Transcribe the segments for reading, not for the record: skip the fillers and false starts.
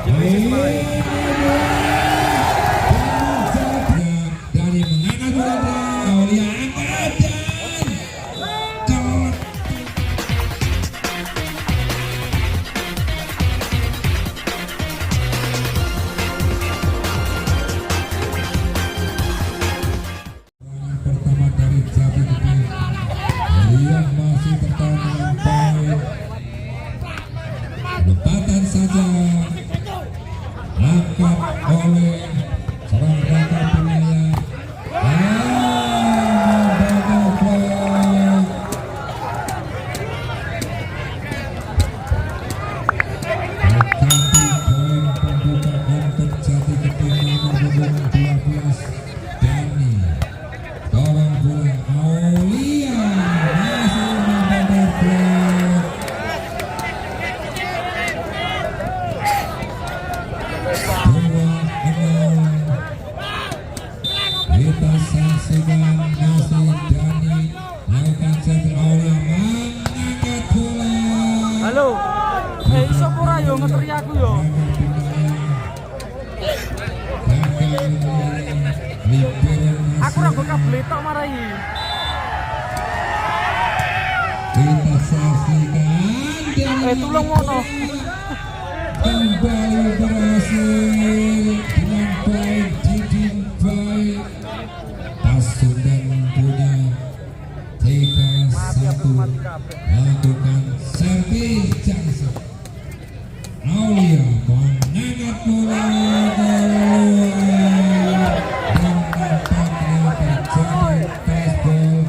Divisi Semarang. Dari mengangkat bola Aulia angkat dan pertama dari Jati Gede yang masih bertahan dengan baik. Lompatan saja angkat oleh seorang Raka Pinaya. Kita saksikan masih Dani lakukan servis Aulia mengangkat bola. Halo, iso ora yo ngeteri aku yo. Aku ora bakal bletok marai. Kita saksikan Tulung ngono. kembali berhasil dengan baik didik baik. Pasundan punya TK1 lakukan servis Jackson. Aulia mengangkat bola keluar dan nampaknya terjadi baseball.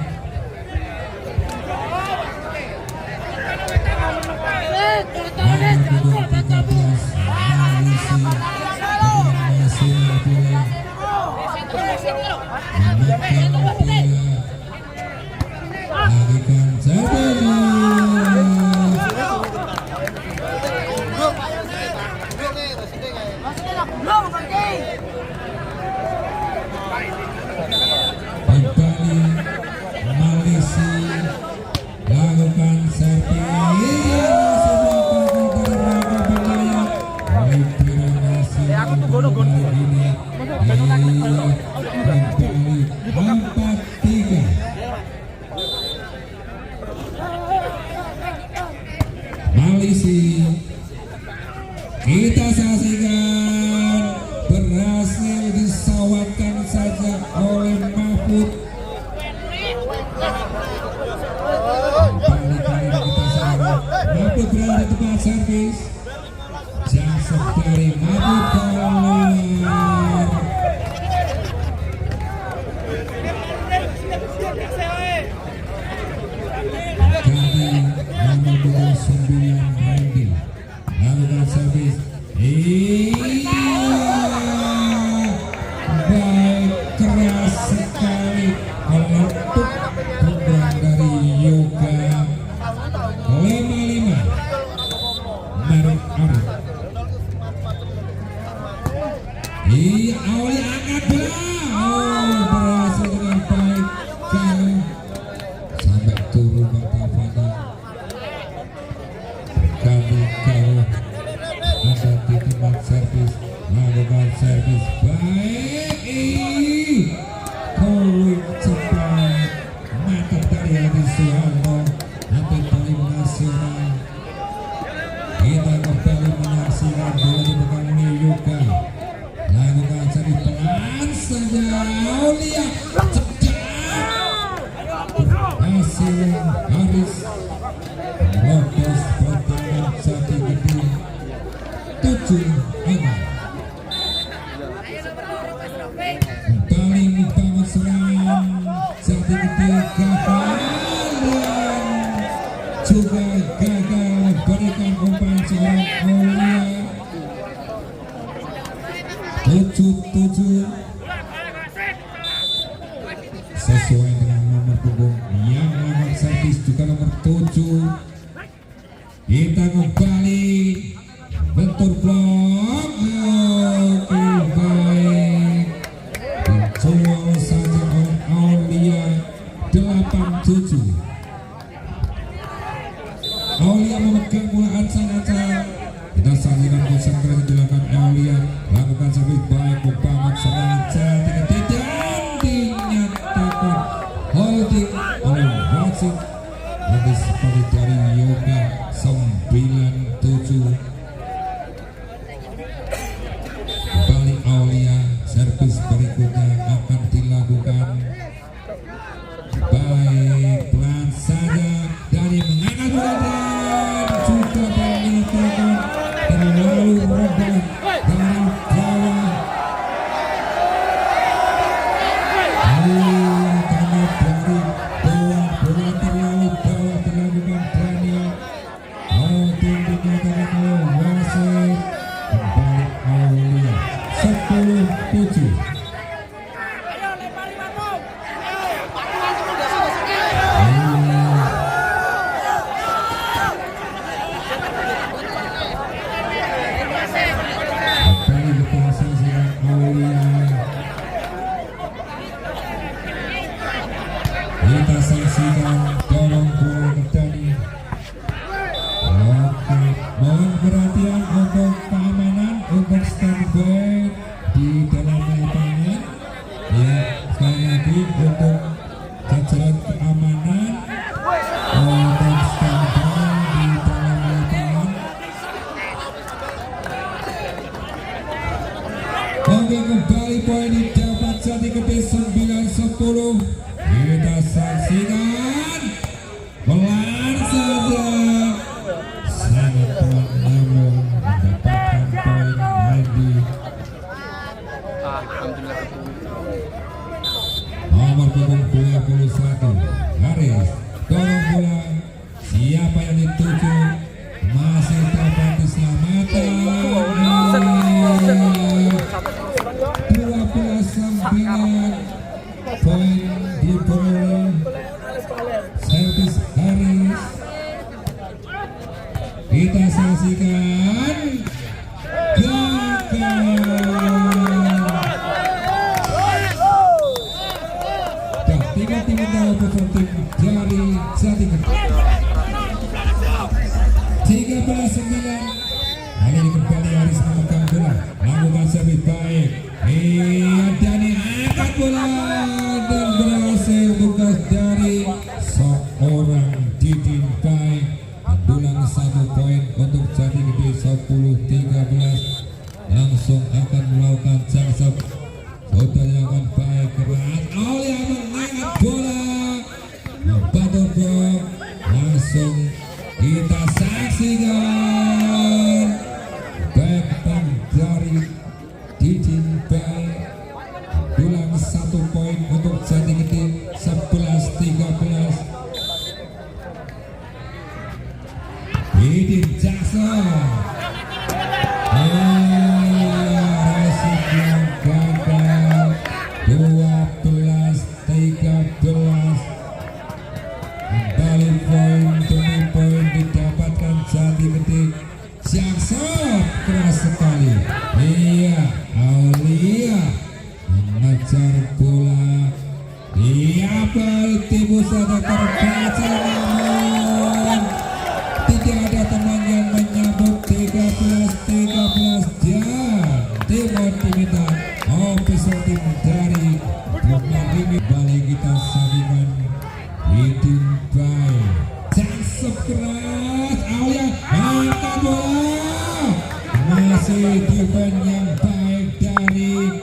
Malisi kita saksikan berhasil disawatkan saja oleh Mahfud. Mahfud berada di tempat servis. Jangkep dari Mahfud keluar. Nomor 9 Randy lakukan servis. Baik, keras sekali meletup tendangan dari Yoga 55 Merek Arif. Aulia angkat bola, berhasil dengan baik kali sampai turun martabatnya. Kami kalau ada di tempat servis lakukan servis baik. Kulit cepat mantap dari Hadi Suharto hampir paling nasional. Kita kembali menyaksikan bola dipegang oleh Yoga. Lakukan servis pelan saja. Aulia cepat. Hasil Haris Lopez pertandingan Jati Gede 7-6. Kembali membangun serangan Jati Gede gagal dan juga gagal memberikan umpan seorang Aulia 7-7 sesuai dengan nomor punggung yang nomor servis juga nomor 7. Kita kembali bentur blok. Oke, baik dijual saja oleh Aulia 87. Aulia memegang bola saja. Kita saksikan konsentrasi dilakukan melakukan servis baik membangun serangan cantik dan dinyatakan holding oleh wasit antisipasi dari Yoga 97. Kembali Aulia, servis berikutnya akan dilakukan. Baik, pelan saja dari mengangkat bola dan juga menyatakan terlalu rendah dari bawah. Karena dari bawah bola terlalu bawah dilakukan Daniel. Holding dinyatakan oleh wasit. Kembali Aulia 10-7. Kita saksikan dorong bola ke Dani. Oke, mohon perhatian untuk keamanan untuk standby di dalam lapangan. Ya, sekali lagi untuk jajaran keamanan untuk standby di dalam lapangan. Oke, kembali poin didapat Jatigede 9-10. Kita saksikan pelan saja, sangat pelan namun mendapatkan poin lagi. Nomor punggung 21 Haris dorong bola, siapa yang dituju masih dapat diselamatkan. 12-9 poin diperoleh servis Haris. Kita saksikan gagal. Dan tiga-tiga tahu peserta dari Jatigede 13-9. Kali ini kembali Haris memegang bola, lakukan servis baik. Dani angkat bola dan berhasil tugas dari seorang Didin baik. Mendulang 1 poin untuk Jatigede 10-13. Langsung akan melakukan jangkep. Sudah dilakukan baik keras. Aulia mengangkat bola, membantu blok. Langsung kita saksikan back dari Didin baik. Dulang 1 poin untuk Jatigede 11-13. Didin Jackson. Resip yang gagal 12-13. Kembali poin demi poin didapatkan Jatigede. Jackson keras sekali. Iya, Aulia mengejar bola. Iya, balik tipu saja terbaca, namun tidak ada teman yang menyambut. 13-13 dan Timur diminta official tim dari Bumabimi. Balik kita saksikan Didin baik. Jangkep keras, Aulia angkat bola. Masih defense yang baik dari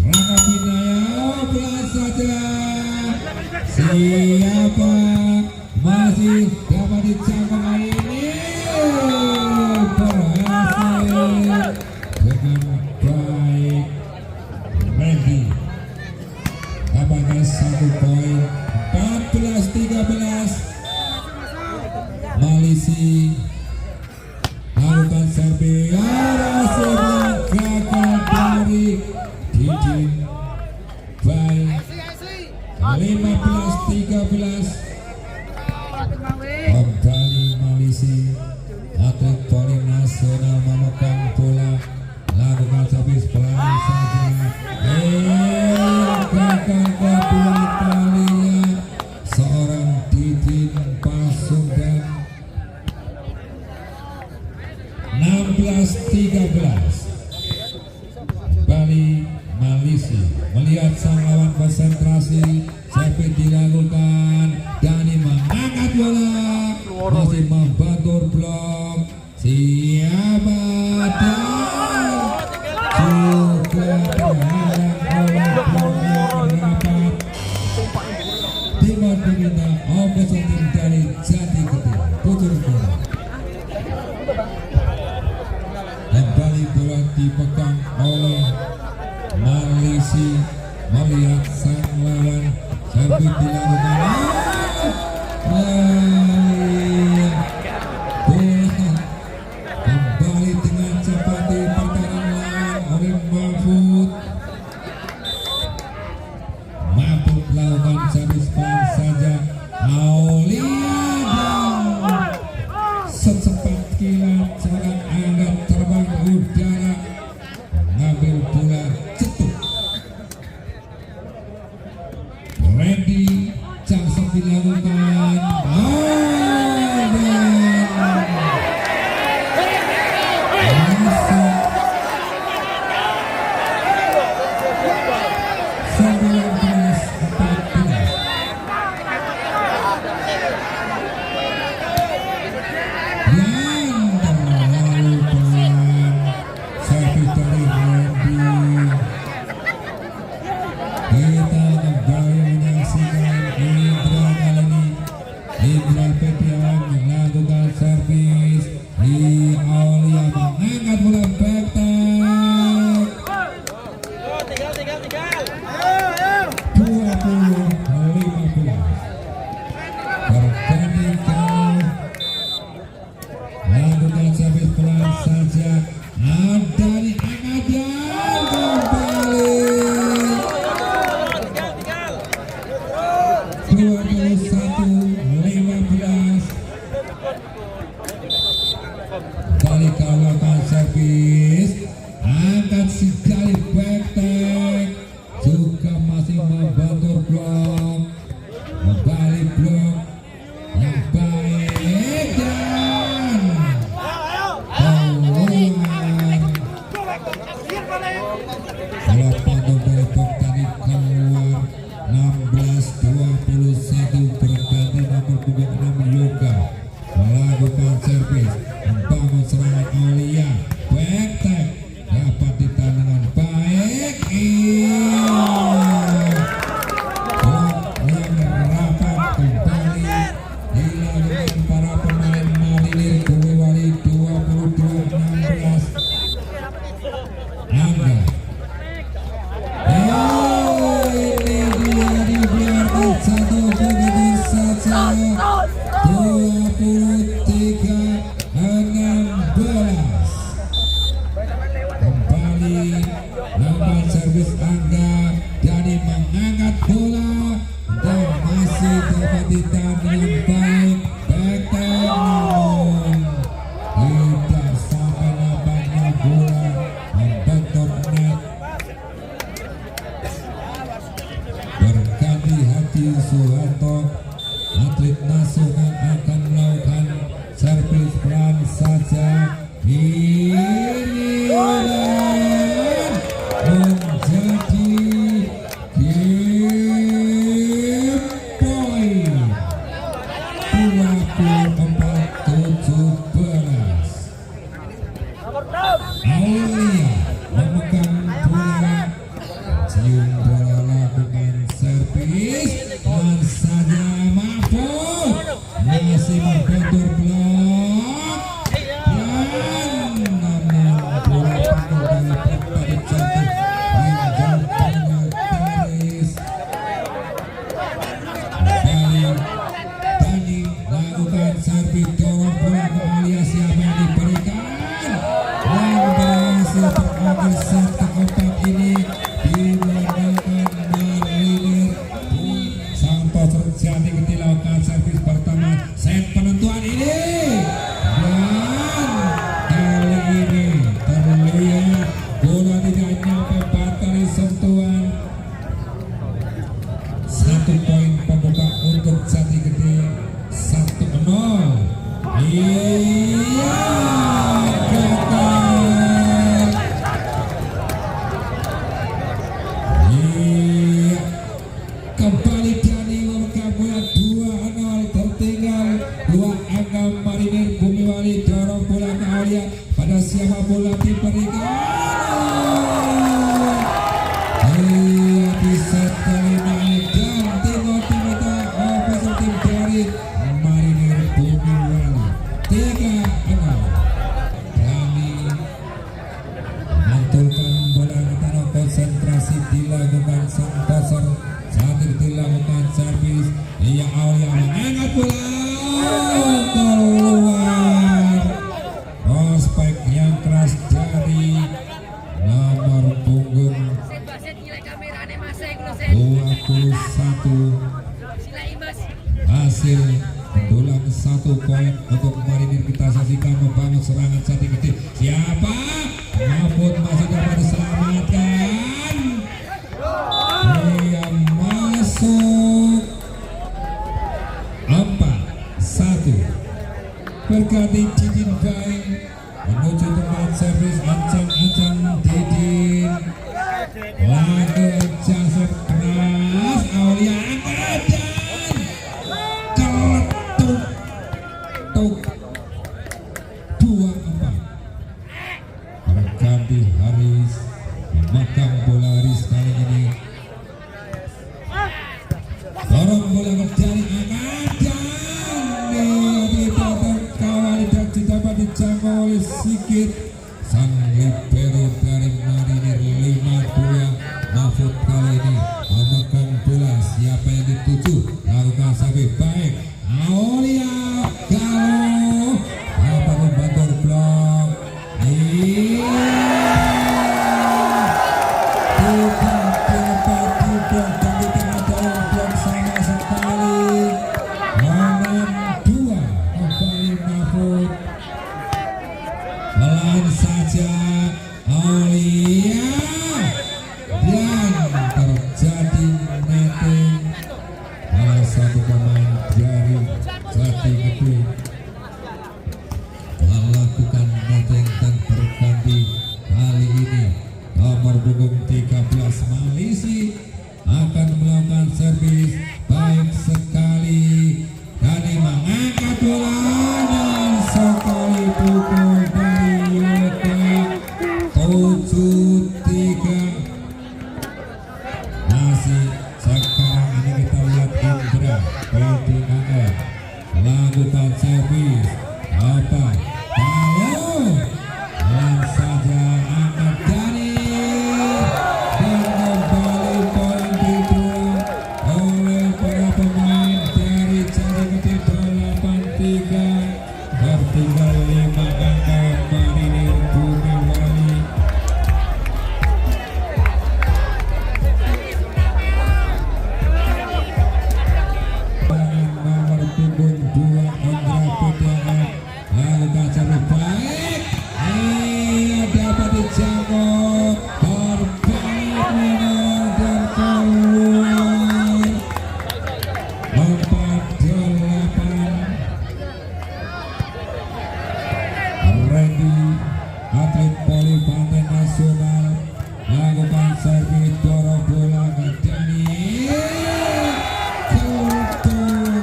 Raka Binaya. Pelan saja, siapa masih dapat dijangkau kali ini. Berhasil dengan baik. Randy dapatkan 1 poin. 14-13. Malisi lakukan servis. Hasil yang gagal dari Didin baik. 15-13. Kembali Malisi, atlet voli nasional memegang bola, lakukan Malisi melihat sang lawan konsentrasi, servis dilakukan, Dani mengangkat bola, masih membantu blok, siapa dan juga terhalang oleh blok yang rapat. Timur Pembina opposite tim dari Jati Gede putus bola. Kembali bola dipegang oleh Malisi melihat sang lawan, servis dilakukan, bola kembali dengan cepat di pertahanan lawan oleh Mahfud. Mahfud melakukan servis pelan saja, Aulia dan secepat kilat serangan angkat terbang udara mengambil bola cetuk. Randy Johnson dilakukan, Indra Petriawan melakukan servis, Aulia mengangkat bola back tag, 20-15 berganti kau melakukan servis pelan saja, Adani Angadan kembali 21-15. Kali kau lakukan servis, angkat sekali back tag, juga masih membantu blok, kembali blok yang baik dan keluar. Kalau pantau dari Boktani keluar 16-21 berganti nomor punggung 6 Yoga melakukan servis, membangun serangan Aulia, back tag dapat ditahan dengan baik, blok yang rapat kembali dilakukan para pemain Malilir Boyolali 22-16. Angga ini dia dibiarkan satu begitu saja, 23-16. Kembali lawan servis Angga, Dani mengangkat bola dan masih dapat ditahan dengan baik, back tag namun tidak sampai nampaknya bola membentur net. Berganti Hadi Soeharto, atlet nasional akan melakukan servis pelan saja, ini menjadi game point 24-17. Aulia memegang bola, cium bola, lakukan servis dan saja Mahfud masih membentur blok dan namun bola penuh dari tadi jatuh hingga pengaris. Kembali Dani lakukan servis, dorong bola ke Aulia, siapa yang diberikan dan berhasil berakhir set keempat ini dimenangkan Malilir. Santoso Jati Gede lakukan servis pertama set penentuan ini, dan kali ini terlihat bola tidak nyampe 4 kali sentuhan. 1 poin pembuka untuk Jati Gede, 1-0. Iya kata di set kelima dan tim ofensif tim dari Marinir Bumiwali 3-0. Berani memantulkan bola ke tanah, konsentrasi dilakukan sang toser, sambil dilakukan servis. Ia Aulia mengangkat bola keluar. Prospek yang keras dari nomor punggung 21 hasil mendulang 1 poin untuk Marinir. Kita saksikan membangun serangan satu gede. Siapa? Mahfud masih dapat diselamatkan. Dia masuk 4-1. Berganti Didin baik menuju tempat servis. Ancang-ancang Didin lagu jasad keras. Aulia angkat dan keletuk 2-4. Berganti Haris memegang bola. Haris kali ini dorong bola ke jari angkat dan tidak terkawal dan dapat dijangkau oleh Sigit. Sang libero dari Marinir 5-2. Mahfud kali ini memegang bola. Siapa yang dituju? Lakukan sampai baik. Aulia Galo dapat membantu blok. Pelan saja Aulia dan terjadi netting. Salah satu pemain dari Jati Gede melakukan netting dan berganti. Kali ini nomor punggung 13 Malisi akan melakukan servis baik sekali. Dani mengangkat bola dan sekali pukul dari Yoga 7-3. Masih sekarang ini kita lihat Indra PDAM melakukan servis. Apa? Kalau dan saja angkat Dani dan kembali poin dibuang oleh para pemain dari Jati Gede 8-3. Bertinggal 5 angka Marinir Bumiwali. Nomor punggung 2 Indra PDAM lakukan servis baik. Dapat dijangkau. Berbalik menang dan keluar 4-8. Randy atlet voli Pantai Nasional lakukan servis, dorong bola ke Dani kelutuk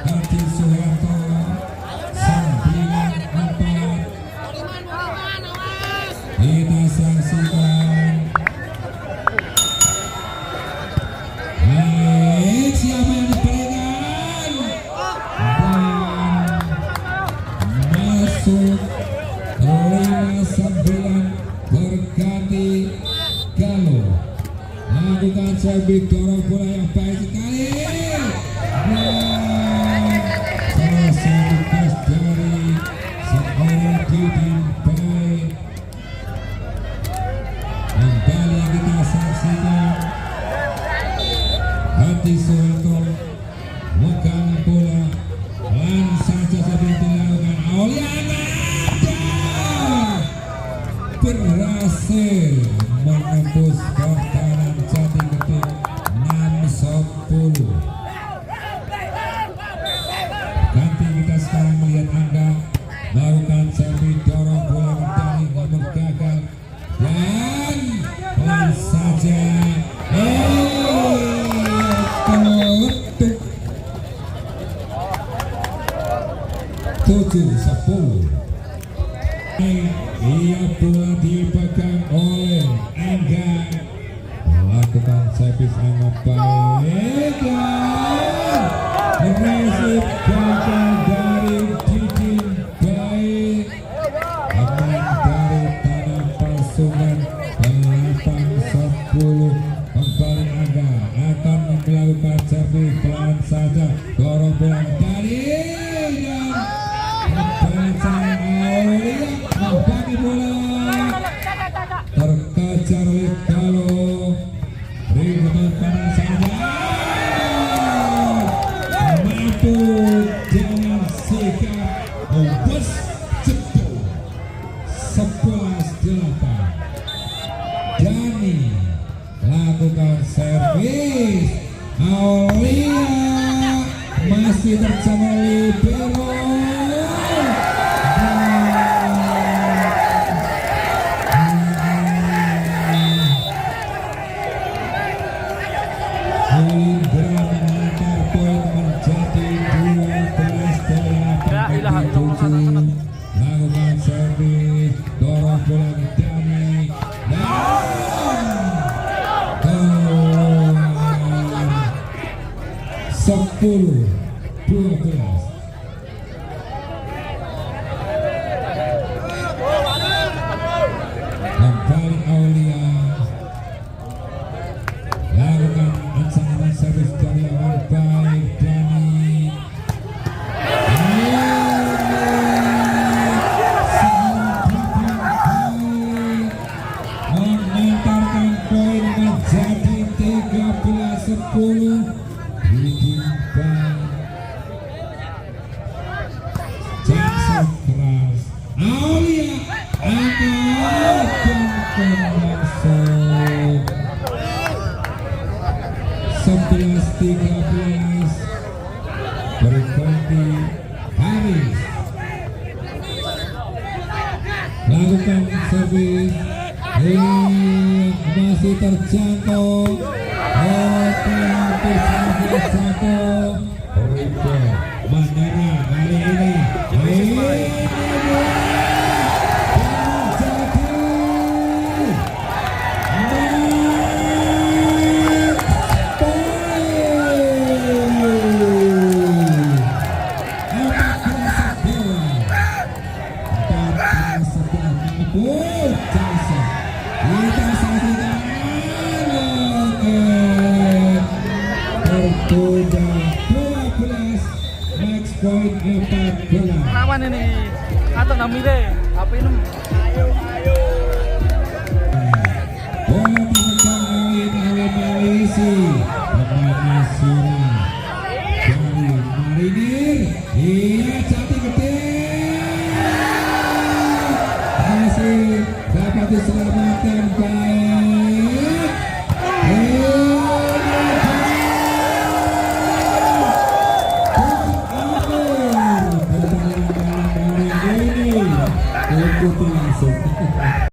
Hadi Suharto 9-4. Kita saksikan. Baik, siapa yang diberikan dan masuk 5-9. Berganti Galo lakukan servis, dorong bola yang baik sekali. Dan salah satu gas dari seorang Didin baik. Kembali kita saksikan Hadi Suharto megang bola. Pelan saja sambil dilakukan Aulia berhasil menembus pertahanan Jati Gede 6-10. Ganti kita sekarang melihat Angga melakukan servis, dorong bola ke Dani, namun gagal dan pelan saja keletuk 7-10. Ia bola di servis amat baik dan agresif gagal dari Didin baik. Aman dari tanah pasukan 8-10 kembali Angga akan melakukan servis pelan saja, dorong bola dari dan pembaca Aulia membagi bola terkejar oleh Galo. Rebound pada saja mampu dengan sikap membus jemput 11-8. Dani lakukan servis, Aulia masih bersama libero. Lakukan servis, dorong bola Dani dan 10-12. Kembali Aulia lakukan ancaman servis dari awal baik Dani. Mengantarkan poin menjadi 13-10. Ditimbang Jackson keras, Aulia angkat dan masuk 11-13. Berganti Haris lakukan servis, masih terjangkau. Hampir jatuh. Rebound Mandara kali ini. Poin 14. Lawan ini atau namire apa ini? Bola dipegang oleh Malaysia. Pemain nasional